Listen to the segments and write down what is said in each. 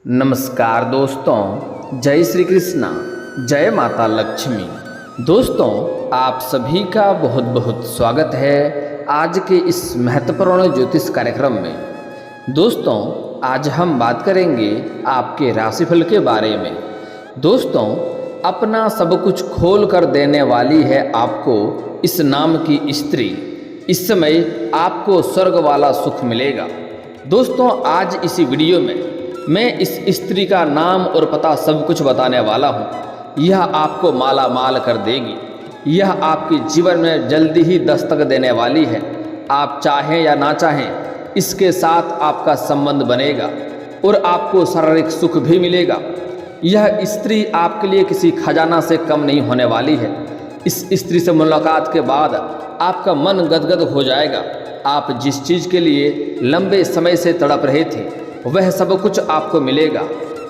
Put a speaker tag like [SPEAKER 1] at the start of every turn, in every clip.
[SPEAKER 1] नमस्कार दोस्तों, जय श्री कृष्णा, जय माता लक्ष्मी। दोस्तों, आप सभी का बहुत बहुत स्वागत है आज के इस महत्वपूर्ण ज्योतिष कार्यक्रम में। दोस्तों, आज हम बात करेंगे आपके राशिफल के बारे में। दोस्तों, अपना सब कुछ खोल कर देने वाली है आपको इस नाम की स्त्री। इस समय आपको स्वर्ग वाला सुख मिलेगा। दोस्तों, आज इसी वीडियो में मैं इस स्त्री का नाम और पता सब कुछ बताने वाला हूँ। यह आपको माला माल कर देगी। यह आपके जीवन में जल्दी ही दस्तक देने वाली है। आप चाहें या ना चाहें, इसके साथ आपका संबंध बनेगा और आपको शारीरिक सुख भी मिलेगा। यह स्त्री आपके लिए किसी खजाना से कम नहीं होने वाली है। इस स्त्री से मुलाकात के बाद आपका मन गदगद हो जाएगा। आप जिस चीज़ के लिए लंबे समय से तड़प रहे थे वह सब कुछ आपको मिलेगा।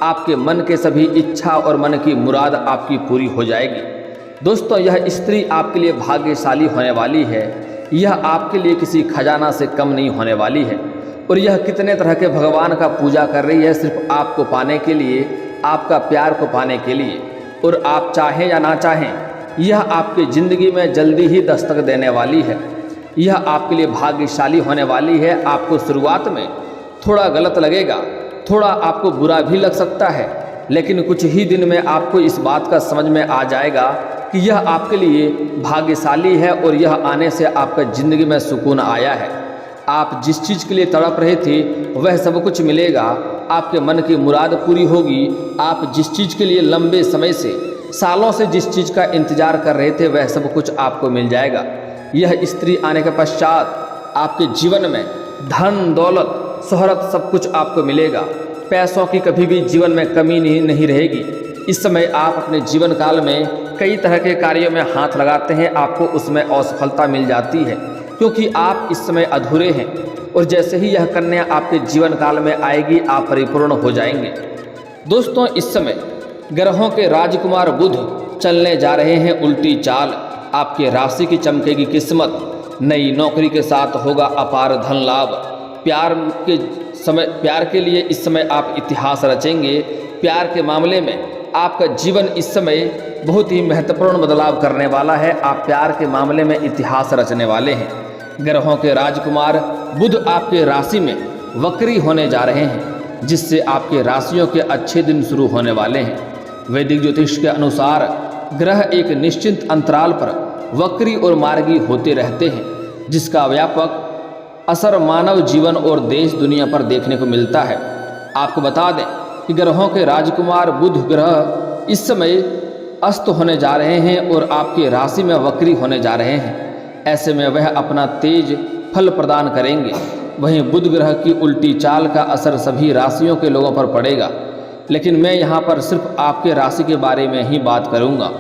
[SPEAKER 1] आपके मन के सभी इच्छा और मन की मुराद आपकी पूरी हो जाएगी। दोस्तों, यह स्त्री आपके लिए भाग्यशाली होने वाली है। यह आपके लिए किसी खजाना से कम नहीं होने वाली है। और यह कितने तरह के भगवान का पूजा कर रही है सिर्फ आपको पाने के लिए, आपका प्यार को पाने के लिए। और आप चाहें या ना चाहें, यह आपकी ज़िंदगी में जल्दी ही दस्तक देने वाली है। यह आपके लिए भाग्यशाली होने वाली है। आपको शुरुआत में थोड़ा गलत लगेगा, थोड़ा आपको बुरा भी लग सकता है, लेकिन कुछ ही दिन में आपको इस बात का समझ में आ जाएगा कि यह आपके लिए भाग्यशाली है और यह आने से आपका ज़िंदगी में सुकून आया है। आप जिस चीज़ के लिए तड़प रहे थे वह सब कुछ मिलेगा। आपके मन की मुराद पूरी होगी। आप जिस चीज़ के लिए लंबे समय से, सालों से जिस चीज़ का इंतजार कर रहे थे वह सब कुछ आपको मिल जाएगा। यह स्त्री आने के पश्चात आपके जीवन में धन, दौलत, शोहरत सब कुछ आपको मिलेगा। पैसों की कभी भी जीवन में कमी नहीं रहेगी। इस समय आप अपने जीवन काल में कई तरह के कार्यों में हाथ लगाते हैं, आपको उसमें असफलता मिल जाती है क्योंकि आप इस समय अधूरे हैं। और जैसे ही यह कन्या आपके जीवन काल में आएगी आप परिपूर्ण हो जाएंगे। दोस्तों, इस समय ग्रहों के राजकुमार बुध चलने जा रहे हैं उल्टी चाल। आपके राशि की चमकेगी किस्मत। नई नौकरी के साथ होगा अपार धन लाभ। प्यार के लिए इस समय आप इतिहास रचेंगे। प्यार के मामले में आपका जीवन इस समय बहुत ही महत्वपूर्ण बदलाव करने वाला है। आप प्यार के मामले में इतिहास रचने वाले हैं। ग्रहों के राजकुमार बुध आपके राशि में वक्री होने जा रहे हैं, जिससे आपके राशियों के अच्छे दिन शुरू होने वाले हैं। वैदिक ज्योतिष के अनुसार ग्रह एक निश्चित अंतराल पर वक्री और मार्गी होते रहते हैं, जिसका व्यापक असर मानव जीवन और देश दुनिया पर देखने को मिलता है। आपको बता दें कि ग्रहों के राजकुमार बुध ग्रह इस समय अस्त होने जा रहे हैं और आपकी राशि में वक्री होने जा रहे हैं। ऐसे में वह अपना तेज फल प्रदान करेंगे। वहीं बुध ग्रह की उल्टी चाल का असर सभी राशियों के लोगों पर पड़ेगा, लेकिन मैं यहाँ पर सिर्फ आपके राशि के बारे में ही बात करूँगा,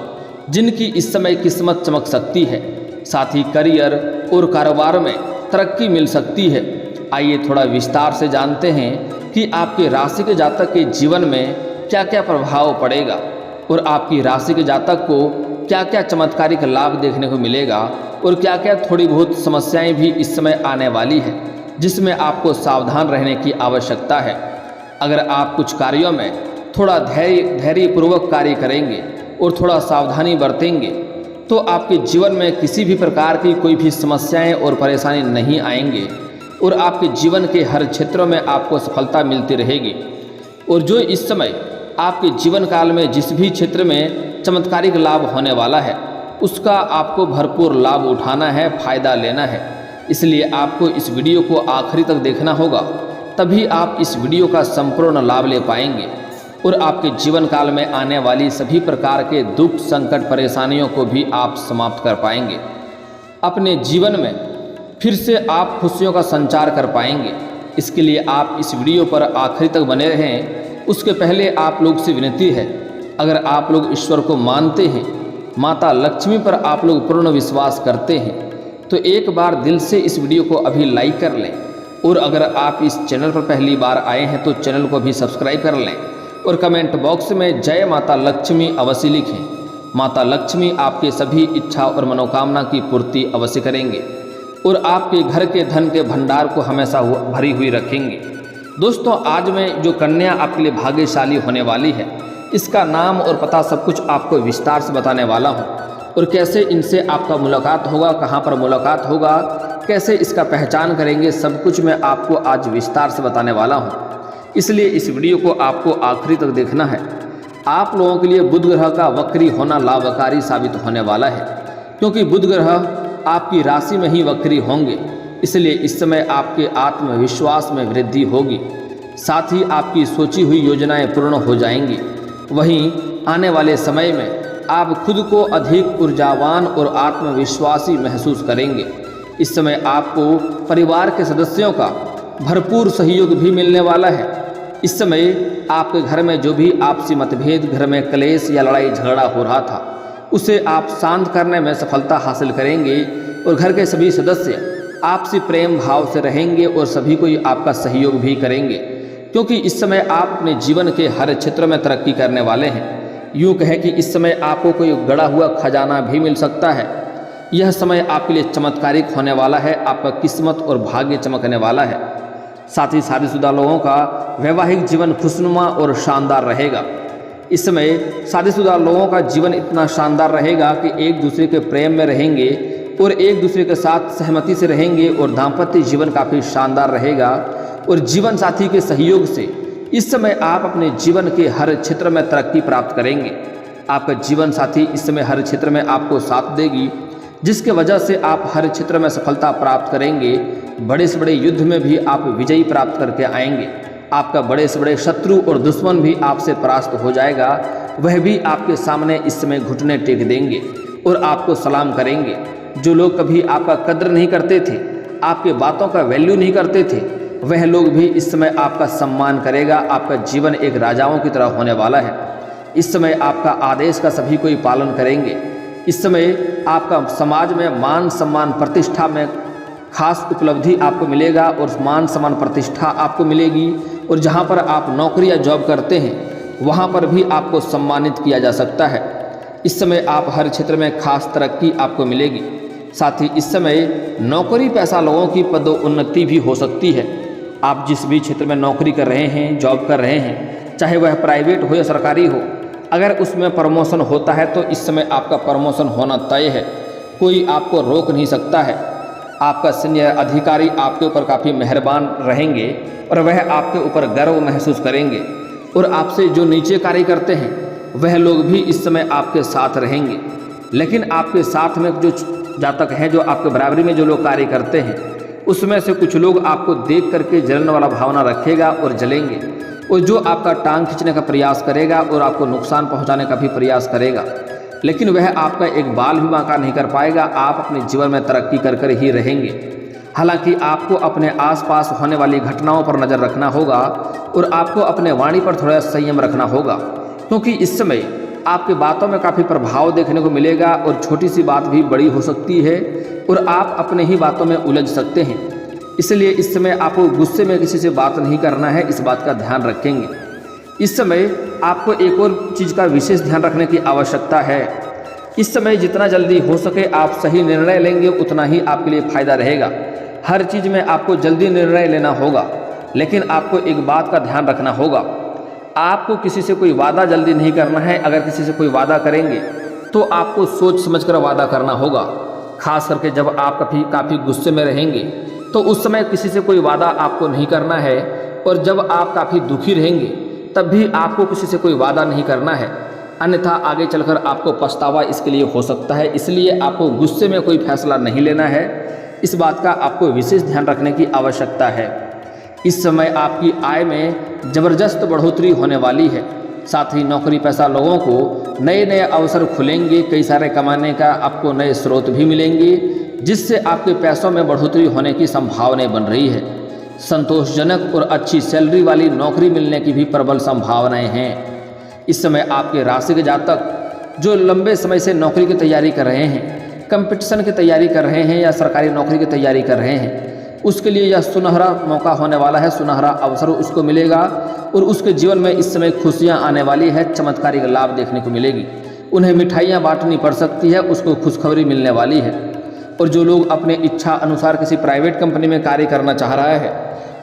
[SPEAKER 1] जिनकी इस समय किस्मत चमक सकती है। साथ ही करियर और कारोबार में तरक्की मिल सकती है। आइए थोड़ा विस्तार से जानते हैं कि आपके राशि के जातक के जीवन में क्या क्या प्रभाव पड़ेगा और आपकी राशि के जातक को क्या क्या चमत्कारिक लाभ देखने को मिलेगा और क्या क्या थोड़ी बहुत समस्याएं भी इस समय आने वाली है, जिसमें आपको सावधान रहने की आवश्यकता है। अगर आप कुछ कार्यों में थोड़ा धैर्यपूर्वक कार्य करेंगे और थोड़ा सावधानी बरतेंगे तो आपके जीवन में किसी भी प्रकार की कोई भी समस्याएं और परेशानी नहीं आएंगे और आपके जीवन के हर क्षेत्रों में आपको सफलता मिलती रहेगी। और जो इस समय आपके जीवन काल में जिस भी क्षेत्र में चमत्कारिक लाभ होने वाला है उसका आपको भरपूर लाभ उठाना है, फायदा लेना है। इसलिए आपको इस वीडियो को आखिरी तक देखना होगा, तभी आप इस वीडियो का संपूर्ण लाभ ले पाएंगे और आपके जीवन काल में आने वाली सभी प्रकार के दुख, संकट, परेशानियों को भी आप समाप्त कर पाएंगे। अपने जीवन में फिर से आप खुशियों का संचार कर पाएंगे। इसके लिए आप इस वीडियो पर आखिरी तक बने रहें। उसके पहले आप लोग से विनती है, अगर आप लोग ईश्वर को मानते हैं, माता लक्ष्मी पर आप लोग पूर्ण विश्वास करते हैं, तो एक बार दिल से इस वीडियो को अभी लाइक कर लें। और अगर आप इस चैनल पर पहली बार आए हैं तो चैनल को भी सब्सक्राइब कर लें और कमेंट बॉक्स में जय माता लक्ष्मी अवश्य लिखें। माता लक्ष्मी आपके सभी इच्छा और मनोकामना की पूर्ति अवश्य करेंगे और आपके घर के धन के भंडार को हमेशा भरी हुई रखेंगे। दोस्तों आज में जो कन्या आपके लिए भाग्यशाली होने वाली है, इसका नाम और पता सब कुछ आपको विस्तार से बताने वाला हूँ, और कैसे इनसे आपका मुलाकात होगा, कहाँ पर मुलाकात होगा, कैसे इसका पहचान करेंगे, सब कुछ मैं आपको आज विस्तार से बताने वाला हूँ। इसलिए इस वीडियो को आपको आखिरी तक देखना है। आप लोगों के लिए बुध ग्रह का वक्री होना लाभकारी साबित होने वाला है, क्योंकि बुध ग्रह आपकी राशि में ही वक्री होंगे। इसलिए इस समय आपके आत्मविश्वास में वृद्धि होगी, साथ ही आपकी सोची हुई योजनाएं पूर्ण हो जाएंगी। वहीं आने वाले समय में आप खुद को अधिक ऊर्जावान और आत्मविश्वासी महसूस करेंगे। इस समय आपको परिवार के सदस्यों का भरपूर सहयोग भी मिलने वाला है। इस समय आपके घर में जो भी आपसी मतभेद, घर में क्लेश या लड़ाई झगड़ा हो रहा था, उसे आप शांत करने में सफलता हासिल करेंगे और घर के सभी सदस्य आपसी प्रेम भाव से रहेंगे और सभी को आपका सहयोग भी करेंगे, क्योंकि इस समय आप अपने जीवन के हर क्षेत्र में तरक्की करने वाले हैं। यूँ कहें कि इस समय आपको कोई गड़ा हुआ खजाना भी मिल सकता है। यह समय आपके लिए चमत्कारिक होने वाला है, आपका किस्मत और भाग्य चमकने वाला है। साथ ही शादीशुदा लोगों का वैवाहिक जीवन खुशनुमा और शानदार रहेगा। इस समय शादीशुदा लोगों का जीवन इतना शानदार रहेगा कि एक दूसरे के प्रेम में रहेंगे और एक दूसरे के साथ सहमति से रहेंगे, और दाम्पत्य जीवन काफ़ी शानदार रहेगा। और जीवन साथी के सहयोग से इस समय आप अपने जीवन के हर क्षेत्र में तरक्की प्राप्त करेंगे। आपका जीवन साथी इस समय हर क्षेत्र में आपको साथ देगी, जिसके वजह से आप हर क्षेत्र में सफलता प्राप्त करेंगे। बड़े से बड़े युद्ध में भी आप विजयी प्राप्त करके आएंगे। आपका बड़े से बड़े शत्रु और दुश्मन भी आपसे परास्त हो जाएगा, वह भी आपके सामने इस समय घुटने टेक देंगे और आपको सलाम करेंगे। जो लोग कभी आपका कद्र नहीं करते थे, आपके बातों का वैल्यू नहीं करते थे, वह लोग भी इस समय आपका सम्मान करेगा। आपका जीवन एक राजाओं की तरह होने वाला है। इस समय आपका आदेश का सभी कोई पालन करेंगे। इस समय आपका समाज में मान सम्मान प्रतिष्ठा में खास उपलब्धि आपको मिलेगा और मान सम्मान प्रतिष्ठा आपको मिलेगी। और जहां पर आप नौकरी या जॉब करते हैं, वहां पर भी आपको सम्मानित किया जा सकता है। इस समय आप हर क्षेत्र में खास तरक्की आपको मिलेगी। साथ ही इस समय नौकरी पेशा लोगों की पदोन्नति भी हो सकती है। आप जिस भी क्षेत्र में नौकरी कर रहे हैं, जॉब कर रहे हैं, चाहे वह प्राइवेट हो या सरकारी हो, अगर उसमें प्रमोशन होता है तो इस समय आपका प्रमोशन होना तय है, कोई आपको रोक नहीं सकता है। आपका सीनियर अधिकारी आपके ऊपर काफ़ी मेहरबान रहेंगे और वह आपके ऊपर गर्व महसूस करेंगे। और आपसे जो नीचे कार्य करते हैं, वह लोग भी इस समय आपके साथ रहेंगे। लेकिन आपके साथ में जो जातक हैं, जो आपके बराबरी में जो लोग कार्य करते हैं, उसमें से कुछ लोग आपको देख करके जलन वाला भावना रखेगा और जलेंगे, और जो आपका टांग खींचने का प्रयास करेगा और आपको नुकसान पहुंचाने का भी प्रयास करेगा, लेकिन वह आपका एक बाल भी बांका नहीं कर पाएगा। आप अपने जीवन में तरक्की कर कर ही रहेंगे। हालांकि आपको अपने आसपास होने वाली घटनाओं पर नज़र रखना होगा और आपको अपने वाणी पर थोड़ा संयम रखना होगा, क्योंकि इस समय आपकी बातों में काफ़ी प्रभाव देखने को मिलेगा और छोटी सी बात भी बड़ी हो सकती है और आप अपने ही बातों में उलझ सकते हैं। इसलिए इस समय आपको गुस्से में किसी से बात नहीं करना है, इस बात का ध्यान रखेंगे। इस समय आपको एक और चीज़ का विशेष ध्यान रखने की आवश्यकता है। इस समय जितना जल्दी हो सके आप सही निर्णय लेंगे, उतना ही आपके लिए फायदा रहेगा। हर चीज़ में आपको जल्दी निर्णय लेना होगा, लेकिन आपको एक बात का ध्यान रखना होगा, आपको किसी से कोई वादा जल्दी नहीं करना है। अगर किसी से कोई वादा करेंगे तो आपको सोच समझकर वादा करना होगा। खास करके जब आप काफ़ी गुस्से में रहेंगे तो उस समय किसी से कोई वादा आपको नहीं करना है, और जब आप काफ़ी दुखी रहेंगे तब भी आपको किसी से कोई वादा नहीं करना है, अन्यथा आगे चलकर आपको पछतावा इसके लिए हो सकता है। इसलिए आपको गुस्से में कोई फैसला नहीं लेना है, इस बात का आपको विशेष ध्यान रखने की आवश्यकता है। इस समय आपकी आय में ज़बरदस्त बढ़ोतरी होने वाली है। साथ ही नौकरी पेशा लोगों को नए नए अवसर खुलेंगे, कई सारे कमाने का आपको नए स्रोत भी मिलेंगे, जिससे आपके पैसों में बढ़ोतरी होने की संभावनाएं बन रही है। संतोषजनक और अच्छी सैलरी वाली नौकरी मिलने की भी प्रबल संभावनाएं हैं। इस समय आपके राशि के जातक जो लंबे समय से नौकरी की तैयारी कर रहे हैं, कंपटीशन की तैयारी कर रहे हैं या सरकारी नौकरी की तैयारी कर रहे हैं, उसके लिए यह सुनहरा मौका होने वाला है, सुनहरा अवसर उसको मिलेगा और उसके जीवन में इस समय खुशियां आने वाली है, चमत्कारिक लाभ देखने को मिलेगी। उन्हें मिठाइयाँ बांटनी पड़ सकती है, उसको खुशखबरी मिलने वाली है। और जो लोग अपने इच्छा अनुसार किसी प्राइवेट कंपनी में कार्य करना चाह रहा है,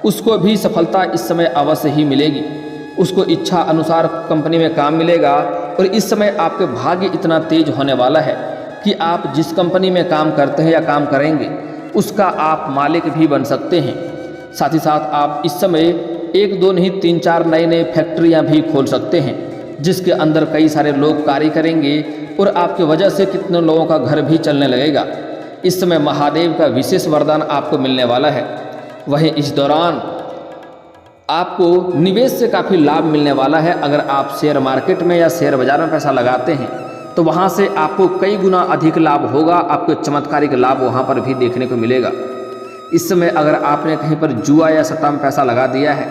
[SPEAKER 1] उसको भी सफलता इस समय अवश्य ही मिलेगी। उसको इच्छा अनुसार कंपनी में काम मिलेगा और इस समय आपके भाग्य इतना तेज होने वाला है कि आप जिस कंपनी में काम करते हैं या काम करेंगे उसका आप मालिक भी बन सकते हैं। साथ ही साथ आप इस समय 1-2 नहीं 3-4 नए फैक्ट्रियां भी खोल सकते हैं, जिसके अंदर कई सारे लोग कार्य करेंगे और आपकी वजह से कितने लोगों का घर भी चलने लगेगा। इस समय महादेव का विशेष वरदान आपको मिलने वाला है। वहीं इस दौरान आपको निवेश से काफ़ी लाभ मिलने वाला है। अगर आप शेयर मार्केट में या शेयर बाजार में पैसा लगाते हैं तो वहाँ से आपको कई गुना अधिक लाभ होगा। आपको चमत्कारिक लाभ वहाँ पर भी देखने को मिलेगा। इस समय अगर आपने कहीं पर जुआ या सट्टा में पैसा लगा दिया है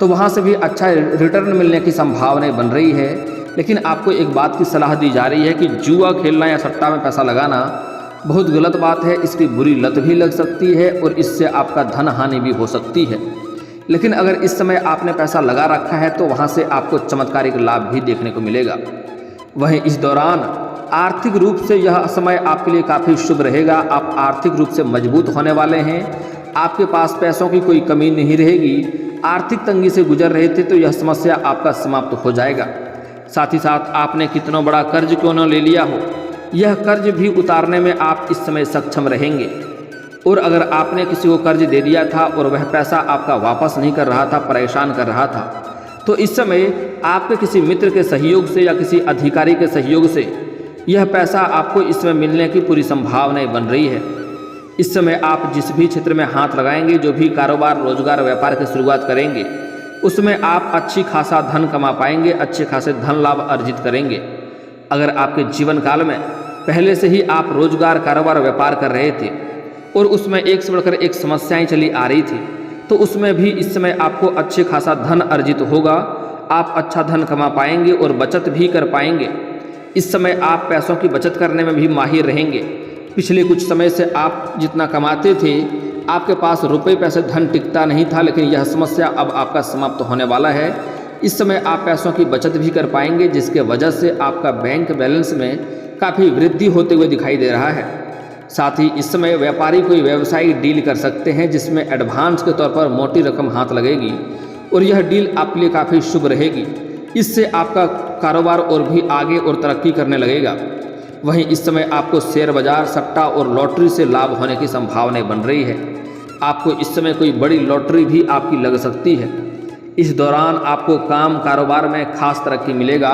[SPEAKER 1] तो वहाँ से भी अच्छा रिटर्न मिलने की संभावनाएं बन रही है। लेकिन आपको एक बात की सलाह दी जा रही है कि जुआ खेलना या सट्टा में पैसा लगाना बहुत गलत बात है। इसकी बुरी लत भी लग सकती है और इससे आपका धन हानि भी हो सकती है। लेकिन अगर इस समय आपने पैसा लगा रखा है तो वहाँ से आपको चमत्कारिक लाभ भी देखने को मिलेगा। वहीं इस दौरान आर्थिक रूप से यह समय आपके लिए काफ़ी शुभ रहेगा। आप आर्थिक रूप से मजबूत होने वाले हैं। आपके पास पैसों की कोई कमी नहीं रहेगी। आर्थिक तंगी से गुजर रहे थे तो यह समस्या आपका समाप्त हो जाएगा। साथ ही साथ आपने कितना बड़ा कर्ज क्यों न ले लिया हो, यह कर्ज भी उतारने में आप इस समय सक्षम रहेंगे। और अगर आपने किसी को कर्ज दे दिया था और वह पैसा आपका वापस नहीं कर रहा था, परेशान कर रहा था, तो इस समय आपके किसी मित्र के सहयोग से या किसी अधिकारी के सहयोग से यह पैसा आपको इस समय मिलने की पूरी संभावनाएं बन रही है। इस समय आप जिस भी क्षेत्र में हाथ लगाएंगे, जो भी कारोबार रोजगार व्यापार की शुरुआत करेंगे, उसमें आप अच्छी खासा धन कमा पाएंगे, अच्छे खासे धन लाभ अर्जित करेंगे। अगर आपके जीवन काल में पहले से ही आप रोजगार कारोबार व्यापार कर रहे थे और उसमें एक से बढ़कर एक समस्याएं चली आ रही थी, तो उसमें भी इस समय आपको अच्छे खासा धन अर्जित होगा। आप अच्छा धन कमा पाएंगे और बचत भी कर पाएंगे। इस समय आप पैसों की बचत करने में भी माहिर रहेंगे। पिछले कुछ समय से आप जितना कमाते थे, आपके पास रुपए पैसे धन टिकता नहीं था, लेकिन यह समस्या अब आपका समाप्त होने वाला है। इस समय आप पैसों की बचत भी कर पाएंगे, जिसके वजह से आपका बैंक बैलेंस में काफ़ी वृद्धि होते हुए दिखाई दे रहा है। साथ ही इस समय व्यापारी कोई व्यवसायिक डील कर सकते हैं जिसमें एडवांस के तौर पर मोटी रकम हाथ लगेगी और यह डील आपके लिए काफ़ी शुभ रहेगी। इससे आपका कारोबार और भी आगे और तरक्की करने लगेगा। वहीं इस समय आपको शेयर बाजार, सट्टा और लॉटरी से लाभ होने की संभावनाएं बन रही है। आपको इस समय कोई बड़ी लॉटरी भी आपकी लग सकती है। इस दौरान आपको काम कारोबार में खास तरक्की मिलेगा।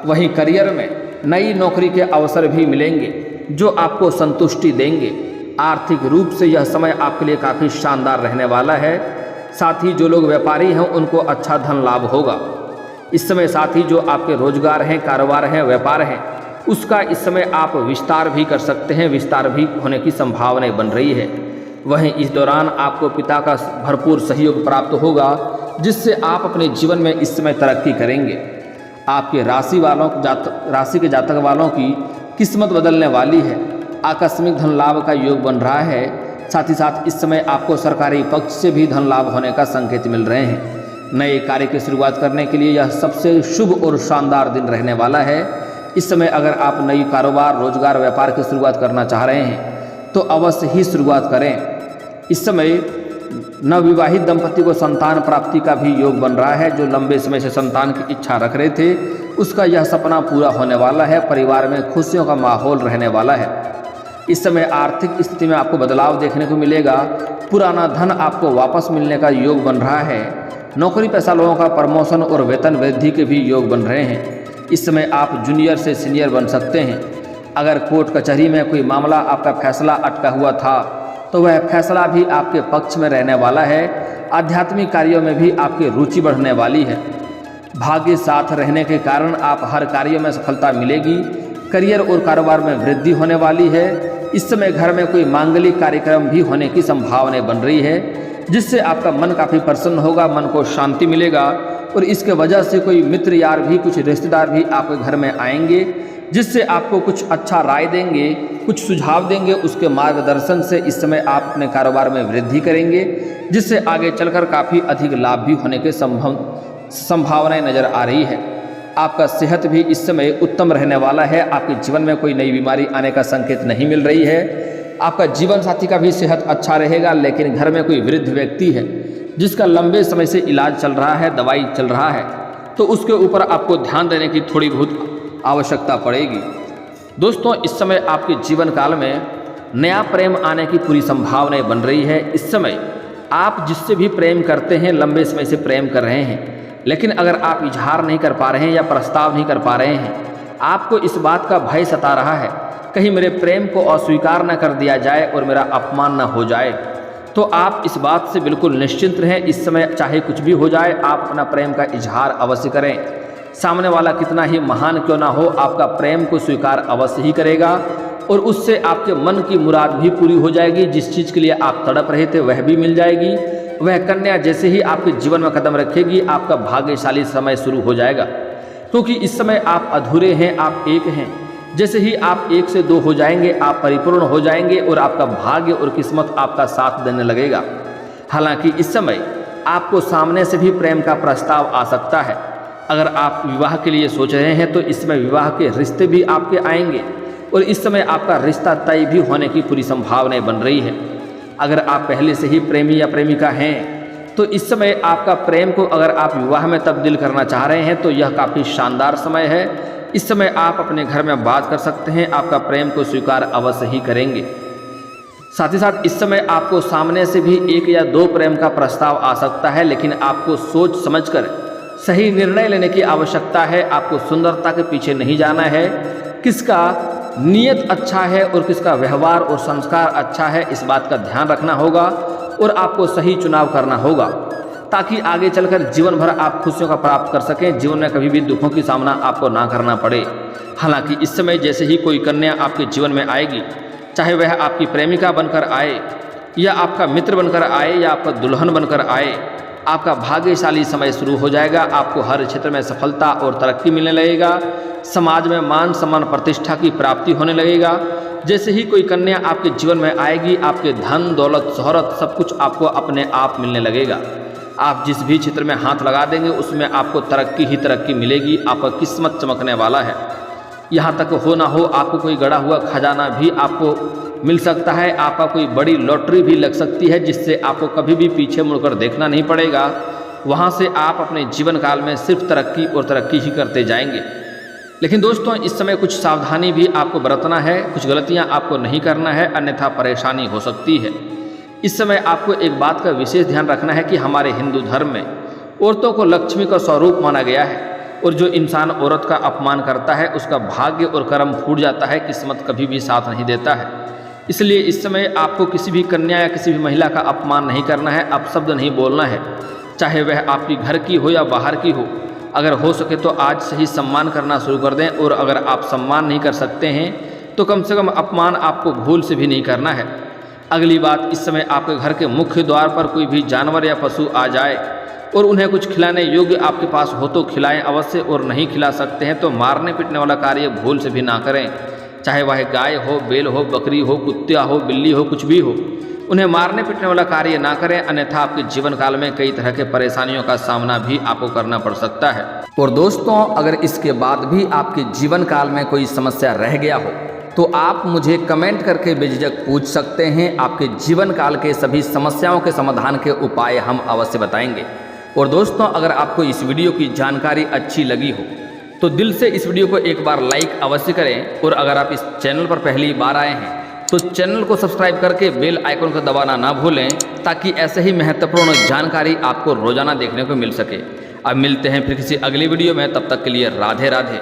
[SPEAKER 1] वहीं करियर में नई नौकरी के अवसर भी मिलेंगे जो आपको संतुष्टि देंगे। आर्थिक रूप से यह समय आपके लिए काफ़ी शानदार रहने वाला है। साथ ही जो लोग व्यापारी हैं उनको अच्छा धन लाभ होगा इस समय। साथ ही जो आपके रोजगार हैं, कारोबार हैं, व्यापार हैं, उसका इस समय आप विस्तार भी कर सकते हैं। विस्तार भी होने की संभावनाएं बन रही है। वहीं इस दौरान आपको पिता का भरपूर सहयोग प्राप्त होगा, जिससे आप अपने जीवन में इस समय तरक्की करेंगे। आपके राशि के जातक वालों की किस्मत बदलने वाली है। आकस्मिक धन लाभ का योग बन रहा है। साथ ही साथ इस समय आपको सरकारी पक्ष से भी धन लाभ होने का संकेत मिल रहे हैं। नए कार्य की शुरुआत करने के लिए यह सबसे शुभ और शानदार दिन रहने वाला है। इस समय अगर आप नई कारोबार, रोजगार, व्यापार की शुरुआत करना चाह रहे हैं तो अवश्य ही शुरुआत करें। इस समय नवविवाहित दंपति को संतान प्राप्ति का भी योग बन रहा है। जो लंबे समय से संतान की इच्छा रख रहे थे, उसका यह सपना पूरा होने वाला है। परिवार में खुशियों का माहौल रहने वाला है। इस समय आर्थिक स्थिति में आपको बदलाव देखने को मिलेगा। पुराना धन आपको वापस मिलने का योग बन रहा है। नौकरी पेशा लोगों का प्रमोशन और वेतन वृद्धि के भी योग बन रहे हैं। इस समय आप जूनियर से सीनियर बन सकते हैं। अगर कोर्ट कचहरी में कोई मामला, आपका फैसला अटका हुआ था, तो वह फैसला भी आपके पक्ष में रहने वाला है। आध्यात्मिक कार्यों में भी आपकी रुचि बढ़ने वाली है। भाग्य साथ रहने के कारण आप हर कार्य में सफलता मिलेगी। करियर और कारोबार में वृद्धि होने वाली है। इस समय घर में कोई मांगलिक कार्यक्रम भी होने की संभावनाएं बन रही है, जिससे आपका मन काफ़ी प्रसन्न होगा, मन को शांति मिलेगा और इसके वजह से कोई मित्र यार भी, कुछ रिश्तेदार भी आपके घर में आएंगे, जिससे आपको कुछ अच्छा राय देंगे, कुछ सुझाव देंगे। उसके मार्गदर्शन से इस समय आप अपने कारोबार में वृद्धि करेंगे, जिससे आगे चलकर काफ़ी अधिक लाभ भी होने के संभावनाएं नज़र आ रही है। आपका सेहत भी इस समय उत्तम रहने वाला है। आपके जीवन में कोई नई बीमारी आने का संकेत नहीं मिल रही है। आपका जीवन साथी का भी सेहत अच्छा रहेगा, लेकिन घर में कोई वृद्ध व्यक्ति है जिसका लंबे समय से इलाज चल रहा है, दवाई चल रहा है, तो उसके ऊपर आपको ध्यान देने की थोड़ी बहुत आवश्यकता पड़ेगी। दोस्तों, इस समय आपके जीवन काल में नया प्रेम आने की पूरी संभावनाएं बन रही है। इस समय आप जिससे भी प्रेम करते हैं, लंबे समय से प्रेम कर रहे हैं, लेकिन अगर आप इजहार नहीं कर पा रहे हैं या प्रस्ताव नहीं कर पा रहे हैं, आपको इस बात का भय सता रहा है कहीं मेरे प्रेम को अस्वीकार न कर दिया जाए और मेरा अपमान न हो जाए, तो आप इस बात से बिल्कुल निश्चिंत रहें। इस समय चाहे कुछ भी हो जाए, आप अपना प्रेम का इजहार अवश्य करें। सामने वाला कितना ही महान क्यों ना हो, आपका प्रेम को स्वीकार अवश्य ही करेगा और उससे आपके मन की मुराद भी पूरी हो जाएगी। जिस चीज़ के लिए आप तड़प रहे थे वह भी मिल जाएगी। वह कन्या जैसे ही आपके जीवन में कदम रखेगी, आपका भाग्यशाली समय शुरू हो जाएगा, क्योंकि इस समय आप अधूरे हैं, आप एक हैं। जैसे ही आप एक से दो हो जाएंगे, आप परिपूर्ण हो जाएंगे और आपका भाग्य और किस्मत आपका साथ देने लगेगा। हालांकि इस समय आपको सामने से भी प्रेम का प्रस्ताव आ सकता है। अगर आप विवाह के लिए सोच रहे हैं तो इसमें विवाह के रिश्ते भी आपके आएंगे और इस समय आपका रिश्ता तय भी होने की पूरी संभावनाएं बन रही है। अगर आप पहले से ही प्रेमी या प्रेमिका हैं तो इस समय आपका प्रेम को अगर आप विवाह में तब्दील करना चाह रहे हैं तो यह काफ़ी शानदार समय है। इस समय आप अपने घर में बात कर सकते हैं, आपका प्रेम को स्वीकार अवश्य ही करेंगे। साथ ही साथ इस समय आपको सामने से भी एक या दो प्रेम का प्रस्ताव आ सकता है, लेकिन आपको सोच समझकर सही निर्णय लेने की आवश्यकता है। आपको सुंदरता के पीछे नहीं जाना है, किसका नीयत अच्छा है और किसका व्यवहार और संस्कार अच्छा है, इस बात का ध्यान रखना होगा और आपको सही चुनाव करना होगा, ताकि आगे चलकर जीवन भर आप खुशियों का प्राप्त कर सकें, जीवन में कभी भी दुखों की सामना आपको ना करना पड़े। हालांकि इस समय जैसे ही कोई कन्या आपके जीवन में आएगी, चाहे वह आपकी प्रेमिका बनकर आए या आपका मित्र बनकर आए या आपका दुल्हन बनकर आए, आपका भाग्यशाली समय शुरू हो जाएगा। आपको हर क्षेत्र में सफलता और तरक्की मिलने लगेगा, समाज में मान सम्मान प्रतिष्ठा की प्राप्ति होने लगेगा। जैसे ही कोई कन्या आपके जीवन में आएगी, आपके धन दौलत शोहरत सब कुछ आपको अपने आप मिलने लगेगा। आप जिस भी क्षेत्र में हाथ लगा देंगे उसमें आपको तरक्की ही तरक्की मिलेगी, आपका किस्मत चमकने वाला है। यहाँ तक हो ना हो, आपको कोई गड़ा हुआ खजाना भी आपको मिल सकता है, आपका कोई बड़ी लॉटरी भी लग सकती है, जिससे आपको कभी भी पीछे मुड़कर देखना नहीं पड़ेगा। वहाँ से आप अपने जीवन काल में सिर्फ तरक्की और तरक्की ही करते जाएंगे। लेकिन दोस्तों, इस समय कुछ सावधानी भी आपको बरतना है, कुछ गलतियाँ आपको नहीं करना है, अन्यथा परेशानी हो सकती है। इस समय आपको एक बात का विशेष ध्यान रखना है कि हमारे हिंदू धर्म में औरतों को लक्ष्मी का स्वरूप माना गया है और जो इंसान औरत का अपमान करता है उसका भाग्य और कर्म फूट जाता है, किस्मत कभी भी साथ नहीं देता है। इसलिए इस समय आपको किसी भी कन्या या किसी भी महिला का अपमान नहीं करना है, अपशब्द नहीं बोलना है, चाहे वह आपकी घर की हो या बाहर की हो। अगर हो सके तो आज से ही सम्मान करना शुरू कर दें, और अगर आप सम्मान नहीं कर सकते हैं तो कम से कम अपमान आपको भूल से भी नहीं करना है। अगली बात, इस समय आपके घर के मुख्य द्वार पर कोई भी जानवर या पशु आ जाए और उन्हें कुछ खिलाने योग्य आपके पास हो तो खिलाएं अवश्य, और नहीं खिला सकते हैं तो मारने पीटने वाला कार्य भूल से भी ना करें। चाहे वह गाय हो, बैल हो, बकरी हो, कुत्ता हो, बिल्ली हो, कुछ भी हो, उन्हें मारने पीटने वाला कार्य ना करें, अन्यथा आपके जीवन काल में कई तरह के परेशानियों का सामना भी आपको करना पड़ सकता है। और दोस्तों, अगर इसके बाद भी आपके जीवन काल में कोई समस्या रह गया हो तो आप मुझे कमेंट करके बेझिझक पूछ सकते हैं। आपके जीवन काल के सभी समस्याओं के समाधान के उपाय हम अवश्य बताएंगे। और दोस्तों, अगर आपको इस वीडियो की जानकारी अच्छी लगी हो तो दिल से इस वीडियो को एक बार लाइक अवश्य करें, और अगर आप इस चैनल पर पहली बार आए हैं तो चैनल को सब्सक्राइब करके बेल आइकन को दबाना ना भूलें, ताकि ऐसे ही महत्वपूर्ण जानकारी आपको रोजाना देखने को मिल सके। अब मिलते हैं फिर किसी अगली वीडियो में, तब तक के लिए राधे राधे।